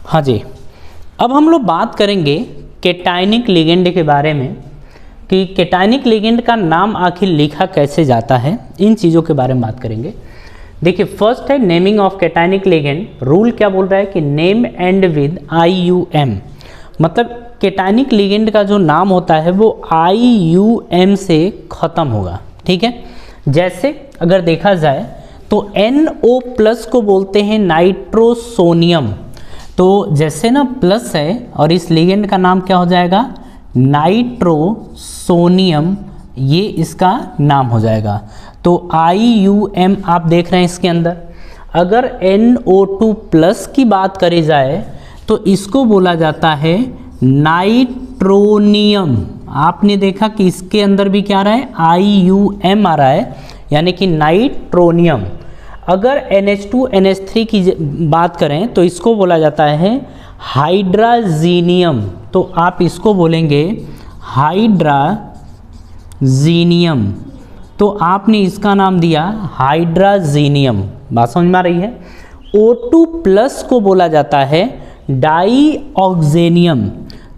हाँ जी, अब हम लोग बात करेंगे कैटायनिक लिगेंड के बारे में कि कैटायनिक लिगेंड का नाम आखिर लिखा कैसे जाता है, इन चीज़ों के बारे में बात करेंगे। देखिए, फर्स्ट है naming of cationic ligand. Rule क्या बोल रहा है कि नेम एंड विद IUM, मतलब कैटायनिक लिगेंड का जो नाम होता है वो IUM से ख़त्म होगा। ठीक है, जैसे अगर देखा जाए तो NO+ को बोलते हैं नाइट्रोसोनियम, तो जैसे ना प्लस है और इस लिगेंड का नाम क्या हो जाएगा, नाइट्रोसोनियम, ये इसका नाम हो जाएगा। तो IUM आप देख रहे हैं इसके अंदर। अगर NO2+ की बात करी जाए तो इसको बोला जाता है नाइट्रोनियम। आपने देखा कि इसके अंदर भी क्या आ रहा है, IUM आ रहा है, यानी कि नाइट्रोनियम। अगर NH2NH3 की बात करें तो इसको बोला जाता है हाइड्राजीनियम, तो आप इसको बोलेंगे हाइड्राजीनियम, तो आपने इसका नाम दिया हाइड्राजीनियम। बात समझ में आ रही है। O2+ को बोला जाता है डाईऑक्सेनियम,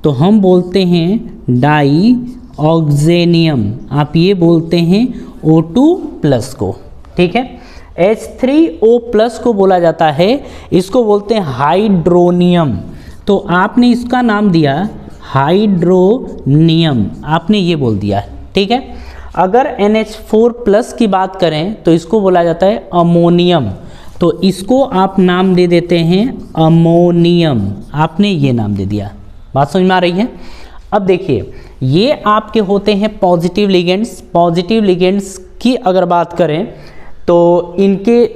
तो हम बोलते हैं डाईऑक्सेनियम, आप ये बोलते हैं O2+ को। ठीक है, H3O+ को बोला जाता है, इसको बोलते हैं हाइड्रोनियम, तो आपने इसका नाम दिया हाइड्रोनियम, आपने ये बोल दिया। ठीक है, अगर NH4+ की बात करें तो इसको बोला जाता है अमोनियम, तो इसको आप नाम दे देते हैं अमोनियम, आपने ये नाम दे दिया। बात समझ में आ रही है। अब देखिए, ये आपके होते हैं पॉजिटिव लिगेंड्स। पॉजिटिव लिगेंड्स की अगर बात करें तो इनके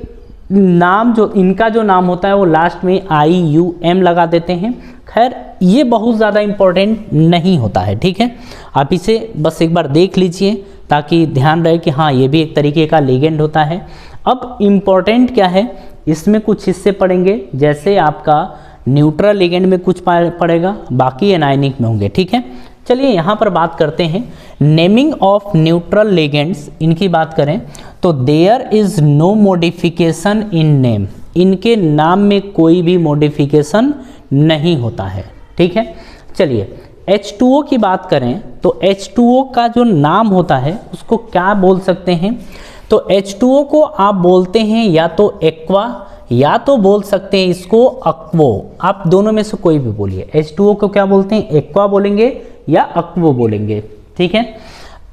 नाम इनका जो नाम होता है वो लास्ट में IUM लगा देते हैं। खैर, ये बहुत ज़्यादा इम्पोर्टेंट नहीं होता है। ठीक है, आप इसे बस एक बार देख लीजिए ताकि ध्यान रहे कि हाँ, ये भी एक तरीके का लिगेंड होता है। अब इम्पोर्टेंट क्या है, इसमें कुछ हिस्से पड़ेंगे, जैसे आपका न्यूट्रल लिगेंड में कुछ पड़ेगा, बाकी एनायनिक में होंगे। ठीक है, चलिए यहाँ पर बात करते हैं नेमिंग ऑफ न्यूट्रल लिगेंड्स। इनकी बात करें तो there is no modification in name, इनके नाम में कोई भी मॉडिफिकेशन नहीं होता है। ठीक है, चलिए H2O की बात करें तो H2O का जो नाम होता है उसको क्या बोल सकते हैं, तो H2O को आप बोलते हैं या तो एक्वा या तो बोल सकते हैं इसको अक्वो, आप दोनों में से कोई भी बोलिए। H2O को क्या बोलते हैं, एक्वा बोलेंगे या अक्वो बोलेंगे। ठीक है,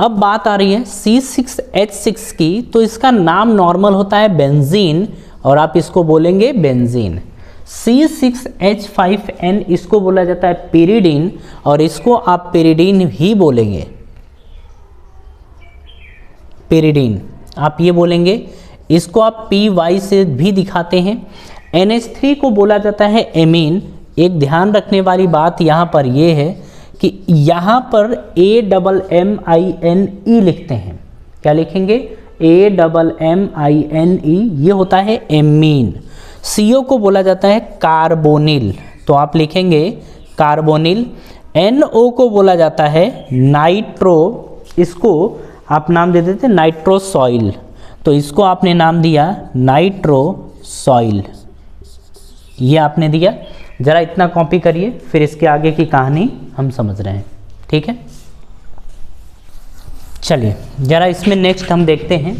अब बात आ रही है C6H6 की, तो इसका नाम नॉर्मल होता है बेंजीन और आप इसको बोलेंगे बेंजीन। C6H5N इसको बोला जाता है पिरिडीन और इसको आप पिरिडीन ही बोलेंगे, पिरिडीन आप ये बोलेंगे। इसको आप PY से भी दिखाते हैं। NH3 को बोला जाता है एमीन। एक ध्यान रखने वाली बात यहाँ पर ये है कि यहाँ पर AMMINE लिखते हैं। क्या लिखेंगे, AMMINE, ये होता है एमीन। CO को बोला जाता है कार्बोनिल, तो आप लिखेंगे कार्बोनिल। NO को बोला जाता है नाइट्रो, इसको आप नाम दे देते नाइट्रोसॉइल, तो इसको आपने नाम दिया नाइट्रोसॉइल, ये आपने दिया। ज़रा इतना कॉपी करिए, फिर इसके आगे की कहानी हम समझ रहे हैं। ठीक है, चलिए ज़रा इसमें नेक्स्ट हम देखते हैं।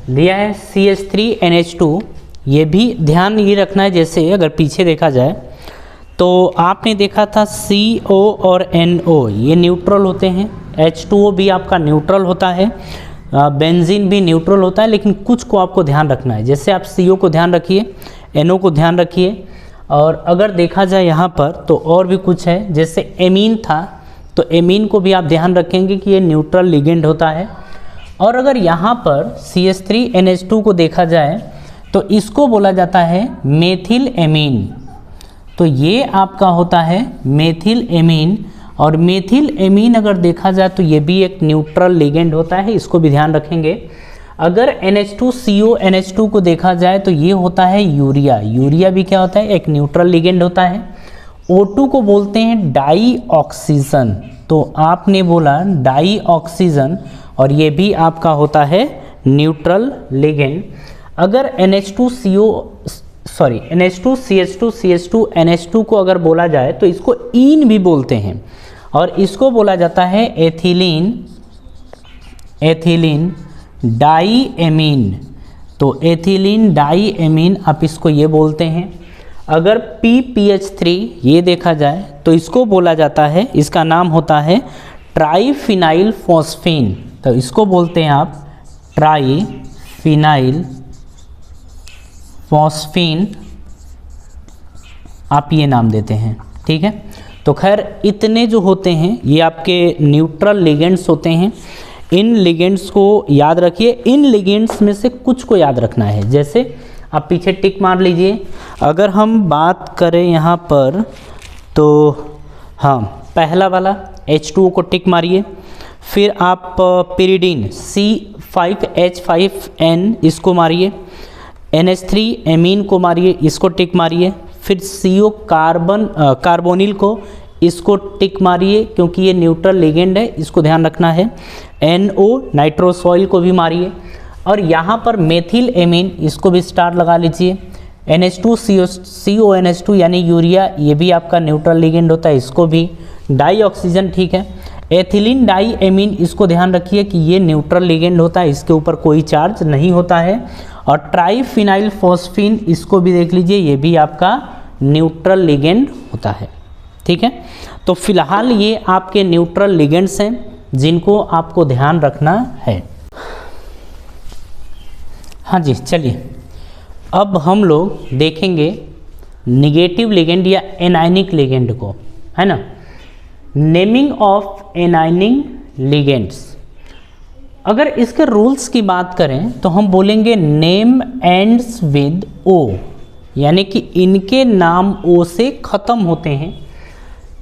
दिया है CH3NH2, ये भी ध्यान ये रखना है, जैसे अगर पीछे देखा जाए तो आपने देखा था CO और NO ये न्यूट्रल होते हैं, H2O भी आपका न्यूट्रल होता है, बेंजीन भी न्यूट्रल होता है, लेकिन कुछ को आपको ध्यान रखना है। जैसे आप CO को ध्यान रखिए, NO को ध्यान रखिए, और अगर देखा जाए यहाँ पर तो और भी कुछ है, जैसे एमीन था तो एमीन को भी आप ध्यान रखेंगे कि ये न्यूट्रल लिगेंड होता है। और अगर यहाँ पर CH3NH2 को देखा जाए तो इसको बोला जाता है मेथिल एमीन, तो ये आपका होता है मेथिल एमीन। और मेथिल एमीन अगर देखा जाए तो ये भी एक न्यूट्रल लिगेंड होता है, इसको भी ध्यान रखेंगे। अगर NH2CONH2 को देखा जाए तो ये होता है यूरिया, यूरिया भी क्या होता है, एक न्यूट्रल लिगेंड होता है। O2 को बोलते हैं डाई ऑक्सीजन, तो आपने बोला डाई ऑक्सीजन, और ये भी आपका होता है न्यूट्रल लिगेंड। अगर sorry NH2 CH2 CH2 NH2 को अगर बोला जाए तो इसको ईन भी बोलते हैं, और इसको बोला जाता है एथिलीन डाईएमीन। तो एथिलीन डाईएमीन आप इसको ये बोलते हैं। अगर PPH3 ये देखा जाए तो इसको बोला जाता है, इसका नाम होता है ट्राईफिनाइल फॉस्फीन। तो इसको बोलते हैं आप ट्राईफिनाइल फॉस्फीन, आप ये नाम देते हैं, ठीक है। तो खैर इतने जो होते हैं ये आपके न्यूट्रल लिगेंड्स होते हैं। इन लिगेंड्स को याद रखिए, इन लिगेंड्स में से कुछ को याद रखना है। जैसे आप पीछे टिक मार लीजिए। अगर हम बात करें यहाँ पर तो हाँ, पहला वाला H2O को टिक मारिए। फिर आप पिरिडीन C5H5N इसको मारिए। NH3 एमीन को मारिए, इसको टिक मारिए। फिर CO कार्बोनिल को, इसको टिक मारिए क्योंकि ये न्यूट्रल लिगेंड है, इसको ध्यान रखना है। NO नाइट्रोसॉइल को भी मारिए। और यहाँ पर मेथिल एमीन, इसको भी स्टार लगा लीजिए। NH2 CONH2 यानी यूरिया, ये भी आपका न्यूट्रल लिगेंड होता है, इसको भी। डाई ऑक्सीजन, ठीक है। एथिलीन डाई एमीन, इसको ध्यान रखिए कि ये न्यूट्रल लिगेंड होता है, इसके ऊपर कोई चार्ज नहीं होता है। और ट्राईफिनाइल फॉस्फीन, इसको भी देख लीजिए, ये भी आपका न्यूट्रल लिगेंड होता है, ठीक है। तो फिलहाल ये आपके न्यूट्रल लिगेंड्स हैं जिनको आपको ध्यान रखना है। हाँ जी, चलिए अब हम लोग देखेंगे निगेटिव लिगेंड या एनायनिक लिगेंड को, है ना। नेमिंग ऑफ एनायनिक लिगेंड्स, अगर इसके रूल्स की बात करें तो हम बोलेंगे नेम एंड्स विद ओ, यानी कि इनके नाम ओ से ख़त्म होते हैं।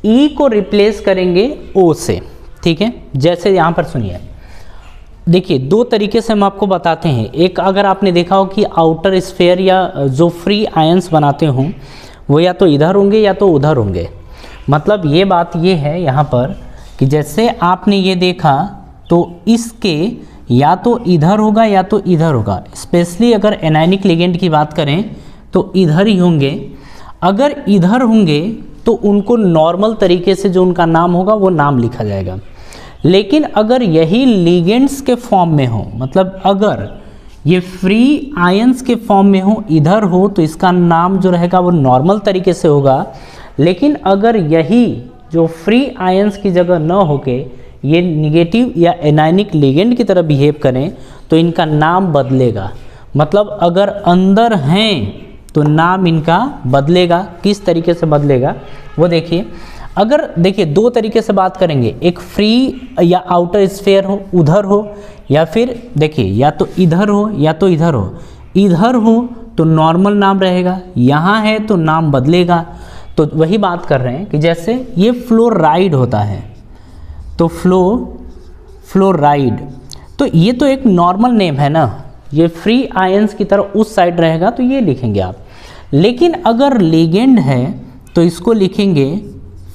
ई को रिप्लेस करेंगे ओ से, ठीक है। जैसे यहाँ पर सुनिए, देखिए दो तरीके से हम आपको बताते हैं। एक, अगर आपने देखा हो कि आउटर स्फीयर या जो फ्री आयंस बनाते हों वो या तो इधर होंगे या तो उधर होंगे। मतलब ये बात ये है यहाँ पर कि जैसे आपने ये देखा तो इसके या तो इधर होगा या तो इधर होगा। स्पेशली अगर एनायनिक लिगेंड की बात करें तो इधर ही होंगे। अगर इधर होंगे तो उनको नॉर्मल तरीके से जो उनका नाम होगा वो नाम लिखा जाएगा। लेकिन अगर यही लिगेंड्स के फॉर्म में हो, मतलब अगर ये फ्री आयंस के फॉर्म में हो, इधर हो, तो इसका नाम जो रहेगा वो नॉर्मल तरीके से होगा। लेकिन अगर यही जो फ्री आयंस की जगह न होके ये निगेटिव या एनायनिक लिगेंड की तरह बिहेव करें तो इनका नाम बदलेगा। मतलब अगर अंदर हैं तो नाम इनका बदलेगा। किस तरीके से बदलेगा वो देखिए। अगर देखिए दो तरीके से बात करेंगे, एक फ्री या आउटर स्फीयर हो, उधर हो, या फिर देखिए या तो इधर हो या तो इधर हो। इधर हो तो नॉर्मल नाम रहेगा, यहाँ है तो नाम बदलेगा। तो वही बात कर रहे हैं कि जैसे ये फ्लोराइड होता है तो फ्लोराइड, तो ये तो एक नॉर्मल नेम है ना, ये फ्री आयंस की तरह उस साइड रहेगा तो ये लिखेंगे आप। लेकिन अगर लिगेंड है तो इसको लिखेंगे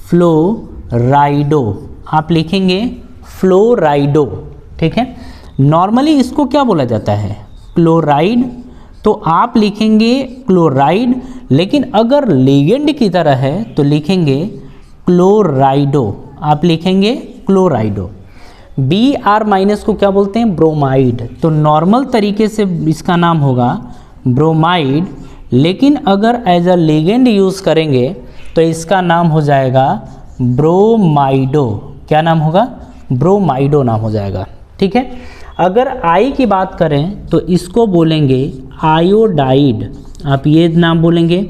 फ्लोराइडो, आप लिखेंगे फ्लोराइडो, ठीक है। नॉर्मली इसको क्या बोला जाता है, क्लोराइड, तो आप लिखेंगे क्लोराइड। लेकिन अगर लिगेंड की तरह है तो लिखेंगे क्लोराइडो, आप लिखेंगे क्लोराइडो। Br- को क्या बोलते हैं, ब्रोमाइड। तो नॉर्मल तरीके से इसका नाम होगा ब्रोमाइड, लेकिन अगर एज अ लिगेंड यूज़ करेंगे तो इसका नाम हो जाएगा ब्रोमाइडो। क्या नाम होगा, ब्रोमाइडो नाम हो जाएगा, ठीक है। अगर आई की बात करें तो इसको बोलेंगे आयोडाइड, आप ये नाम बोलेंगे।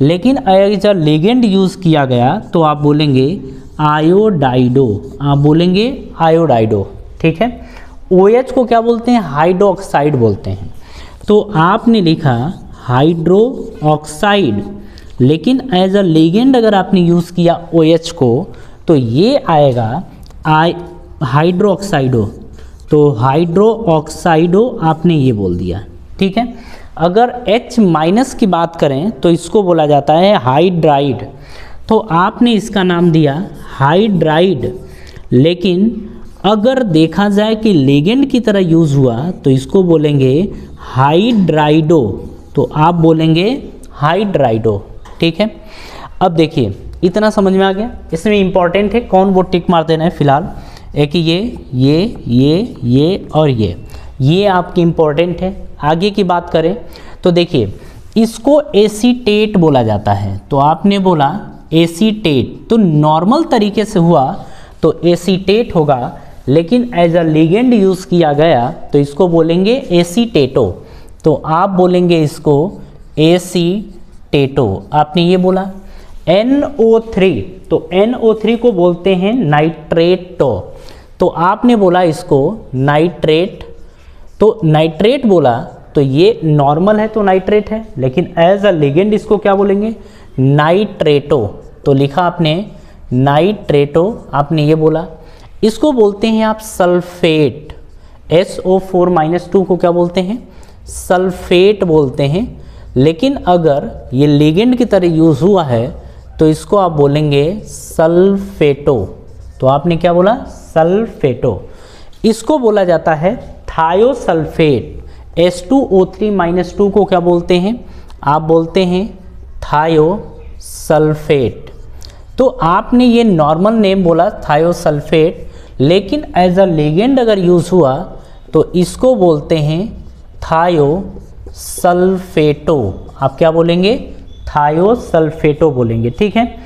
लेकिन एज अ लिगेंड यूज़ किया गया तो आप बोलेंगे आयोडाइडो, आप बोलेंगे आयोडाइडो, ठीक है। OH को क्या बोलते हैं, हाइड्रोक्साइड बोलते हैं। तो आपने लिखा हाइड्रो ऑक्साइड, लेकिन एज अ लिगेंड अगर आपने यूज़ किया OH को तो ये आएगा हाइड्रो ऑक्साइडो। तो हाइड्रो ऑक्साइडो आपने ये बोल दिया, ठीक है। अगर H- की बात करें तो इसको बोला जाता है हाइड्राइड, तो आपने इसका नाम दिया हाइड्राइड। लेकिन अगर देखा जाए कि लिगेंड की तरह यूज़ हुआ तो इसको बोलेंगे हाइड्राइडो, तो आप बोलेंगे हाइड्राइडो। ठीक है, अब देखिए इतना समझ में आ गया। इसमें इंपॉर्टेंट है कौन, वो टिक मार देना है फिलहाल। एक ये और ये आपके इंपॉर्टेंट है। आगे की बात करें तो देखिए इसको एसीटेट बोला जाता है। तो आपने बोला एसीटेट, तो नॉर्मल तरीके से हुआ तो एसीटेट होगा, लेकिन एज अ लिगेंड यूज़ किया गया तो इसको बोलेंगे एसीटेटो। तो आप बोलेंगे इसको एसीटेटो। आपने ये बोला NO3, तो NO3 को बोलते हैं नाइट्रेटो। तो आपने बोला इसको नाइट्रेट, तो नाइट्रेट बोला तो ये नॉर्मल है तो नाइट्रेट है, लेकिन एज अ लिगेंड इसको क्या बोलेंगे, नाइट्रेटो। तो लिखा आपने नाइट्रेटो, आपने ये बोला। इसको बोलते हैं आप सल्फेट, SO4-2 को क्या बोलते हैं, सल्फेट बोलते हैं। लेकिन अगर ये लिगेंड की तरह यूज़ हुआ है तो इसको आप बोलेंगे सल्फेटो। तो आपने क्या बोला, सल्फेटो। इसको बोला जाता है थायोसल्फेट, H2O3-2 को क्या बोलते हैं, आप बोलते हैं थायोसल्फेट। तो आपने ये नॉर्मल नेम बोला थायोसल्फेट, लेकिन एज अ लिगेंड अगर यूज़ हुआ तो इसको बोलते हैं थायोसल्फेटो। आप क्या बोलेंगे, थायोसल्फेटो बोलेंगे। ठीक है,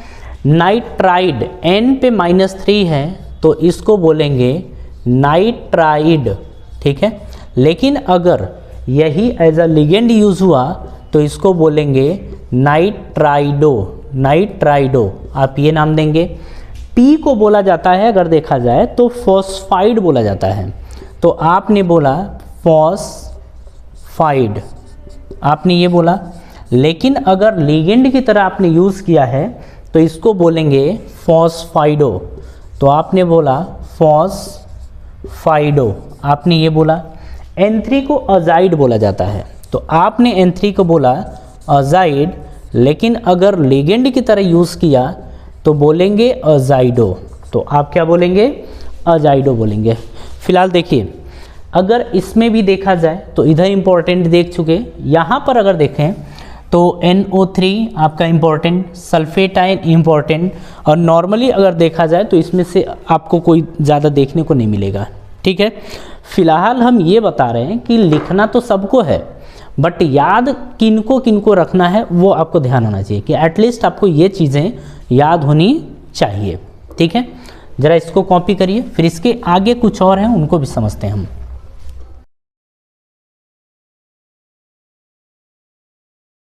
नाइट्राइड N पे -3 है तो इसको बोलेंगे नाइट्राइड। ठीक है, लेकिन अगर यही एज अ लिगेंड यूज़ हुआ तो इसको बोलेंगे नाइट्राइडो, नाइट्राइडो। आप ये नाम देंगे। P को बोला जाता है अगर देखा जाए तो फॉस्फाइड बोला जाता है। तो आपने बोला फॉस्फाइड, आपने ये बोला। लेकिन अगर लिगेंड की तरह आपने यूज़ किया है तो इसको बोलेंगे फॉस्फाइडो। तो आपने बोला फॉस्फाइडो, आपने ये बोला। N3 को अजाइड बोला जाता है, तो आपने N3 को बोला अजाइड, लेकिन अगर लिगेंड की तरह यूज़ किया तो बोलेंगे अजाइडो। तो आप क्या बोलेंगे, अजाइडो बोलेंगे। फिलहाल देखिए अगर इसमें भी देखा जाए तो इधर इंपॉर्टेंट देख चुके, यहाँ पर अगर देखें तो NO3 आपका इम्पॉर्टेंट, सल्फेट आयन इम्पॉर्टेंट, और नॉर्मली अगर देखा जाए तो इसमें से आपको कोई ज़्यादा देखने को नहीं मिलेगा। ठीक है, फिलहाल हम ये बता रहे हैं कि लिखना तो सबको है, बट याद किनको किनको रखना है वो आपको ध्यान होना चाहिए कि एटलीस्ट आपको ये चीज़ें याद होनी चाहिए। ठीक है, ज़रा इसको कॉपी करिए, फिर इसके आगे कुछ और हैं उनको भी समझते हैं हम।